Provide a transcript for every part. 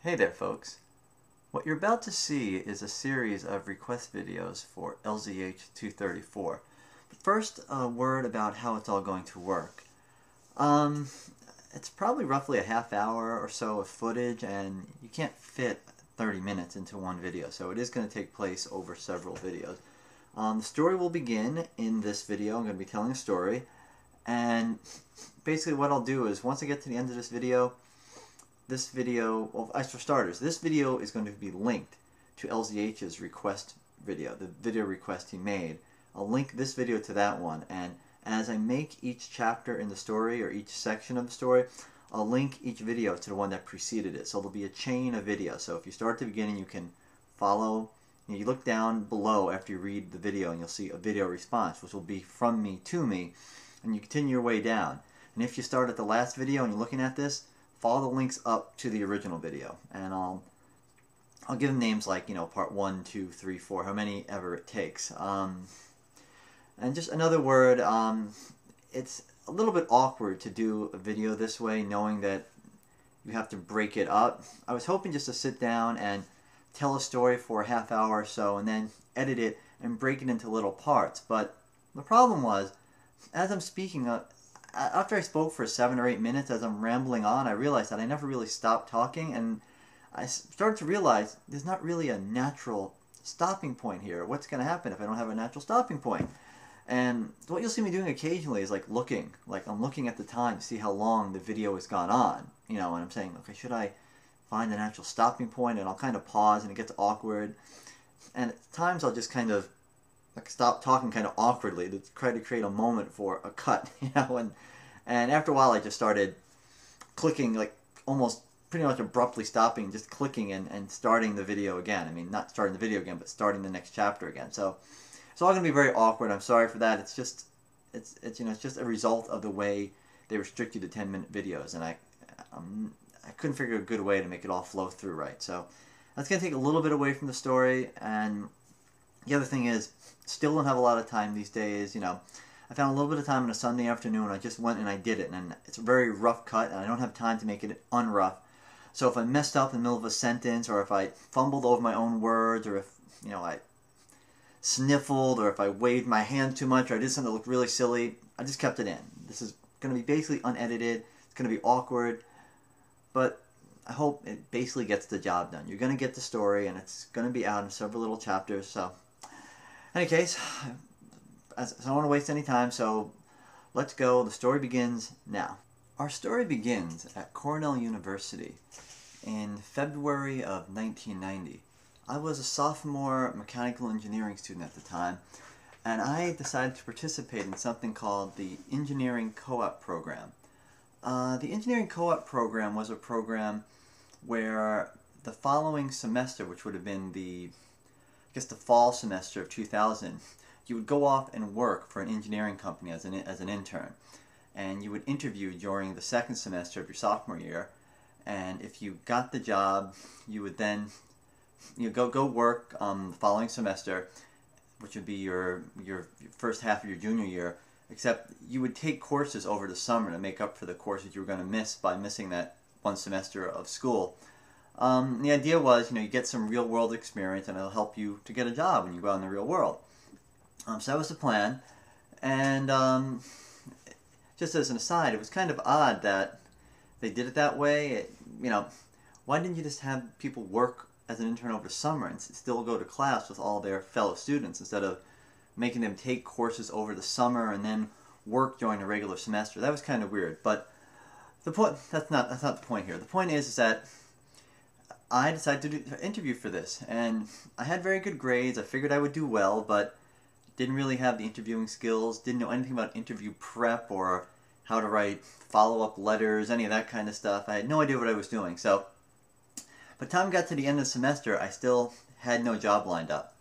Hey there folks. What you're about to see is a series of request videos for LZH-234. But first, a word about how it's all going to work. It's probably roughly a half hour or so of footage, and you can't fit 30 minutes into one video, so it is going to take place over several videos. The story will begin in this video. I'm going to be telling a story, and basically what I'll do is once I get to the end of this video, well, as for starters, this video is going to be linked to LZH's request video, the video request he made. I'll link this video to that one, and as I make each chapter in the story, or each section of the story, I'll link each video to the one that preceded it. So there'll be a chain of videos. So if you start at the beginning, you can follow. You look down below after you read the video, and you'll see a video response, which will be from me to me, and you continue your way down. And if you start at the last video and you're looking at this, follow the links up to the original video, and I'll give them names like, you know, part 1, 2, 3, 4, how many ever it takes. And just another word, it's a little bit awkward to do a video this way, knowing that you have to break it up. I was hoping just to sit down and tell a story for a half hour or so, and then edit it and break it into little parts. But the problem was, as I'm speaking, after I spoke for 7 or 8 minutes, as I'm rambling on, I realized that I never really stopped talking, and I started to realize there's not really a natural stopping point here. What's going to happen if I don't have a natural stopping point? And what you'll see me doing occasionally is like I'm looking at the time to see how long the video has gone on, you know, and I'm saying, okay, should I find a natural stopping point? And I'll kind of pause, and it gets awkward, and at times I'll just kind of stop talking kind of awkwardly to try to create a moment for a cut, you know, and after a while I just started clicking, like almost pretty much abruptly stopping, just clicking and starting the video again. I mean, not starting the video again, but starting the next chapter again. So it's all going to be very awkward. I'm sorry for that. It's just you know, it's just a result of the way they restrict you to 10-minute videos, and I couldn't figure a good way to make it all flow through right. So that's going to take a little bit away from the story. And the other thing is, still don't have a lot of time these days. You know, I found a little bit of time on a Sunday afternoon. I just went and I did it, and it's a very rough cut, and I don't have time to make it unrough. So if I messed up in the middle of a sentence, or if I fumbled over my own words, or if, you know, I sniffled, or if I waved my hand too much, or I did something that looked really silly, I just kept it in. This is going to be basically unedited. It's going to be awkward, but I hope it basically gets the job done. You're going to get the story, and it's going to be out in several little chapters. So in any case, I don't want to waste any time, so let's go. The story begins now. Our story begins at Cornell University in February of 1990. I was a sophomore mechanical engineering student at the time, and I decided to participate in something called the Engineering Co-op program. The Engineering Co-op program was a program where the following semester, which would have been the fall semester of 2000, you would go off and work for an engineering company as an intern. And you would interview during the second semester of your sophomore year, and if you got the job, you would then go work the following semester, which would be your first half of your junior year, except you would take courses over the summer to make up for the courses you were going to miss by missing that one semester of school. The idea was, you know, you get some real-world experience, and it'll help you to get a job when you go out in the real world. So that was the plan, and just as an aside, it was kind of odd that they did it that way. You know, why didn't you just have people work as an intern over the summer and still go to class with all their fellow students, instead of making them take courses over the summer and then work during the regular semester? That was kind of weird, but the point, that's not the point here. The point is that I decided to interview for this, and I had very good grades. I figured I would do well, but didn't really have the interviewing skills, didn't know anything about interview prep or how to write follow-up letters, any of that kind of stuff. I had no idea what I was doing. So by the time I got to the end of the semester, I still had no job lined up,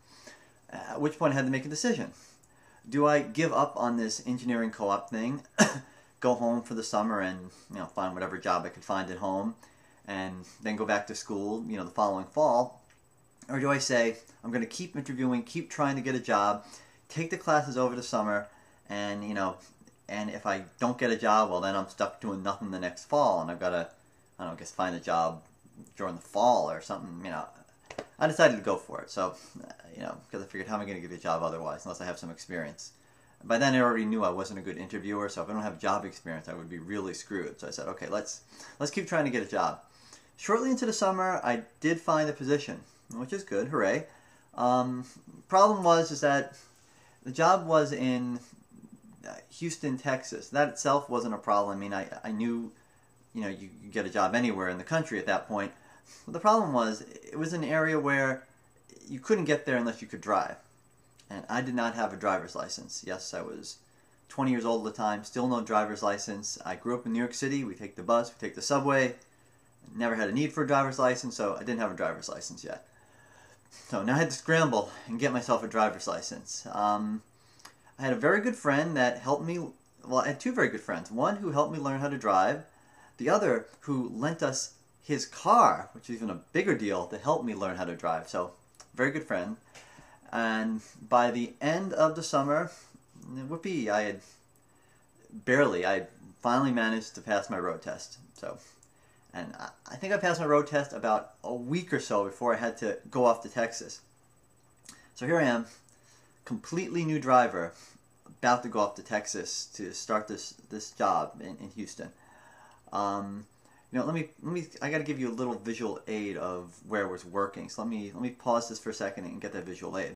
at which point I had to make a decision. Do I give up on this engineering co-op thing, go home for the summer and, you know, find whatever job I could find at home, and then go back to school, you know, the following fall? Or do I say, I'm going to keep interviewing, keep trying to get a job, take the classes over the summer, and, you know, and if I don't get a job, well, then I'm stuck doing nothing the next fall, and I've got to, I don't know, I guess find a job during the fall or something, I decided to go for it. So, because I figured, how am I going to get a job otherwise, unless I have some experience? By then, I already knew I wasn't a good interviewer, so if I don't have job experience, I would be really screwed. So I said, okay, let's keep trying to get a job. Shortly into the summer, I did find a position, which is good, hooray. Problem was that the job was in Houston, Texas. That itself wasn't a problem. I mean, I knew, you could get a job anywhere in the country at that point. But the problem was, it was an area where you couldn't get there unless you could drive. And I did not have a driver's license. Yes, I was 20 years old at the time, still no driver's license. I grew up in New York City. We take the bus, we take the subway. Never had a need for a driver's license, so I didn't have a driver's license yet. So now I had to scramble and get myself a driver's license. I had a very good friend that helped me. Well, I had two very good friends. One who helped me learn how to drive. The other who lent us his car, which is even a bigger deal, to help me learn how to drive. So, very good friend. And by the end of the summer, whoopee, I finally managed to pass my road test. So, and I think I passed my road test about a week or so before I had to go off to Texas. So here I am, completely new driver, about to go off to Texas to start this job in Houston. I got to give you a little visual aid of where I was working. So let me pause this for a second and get that visual aid.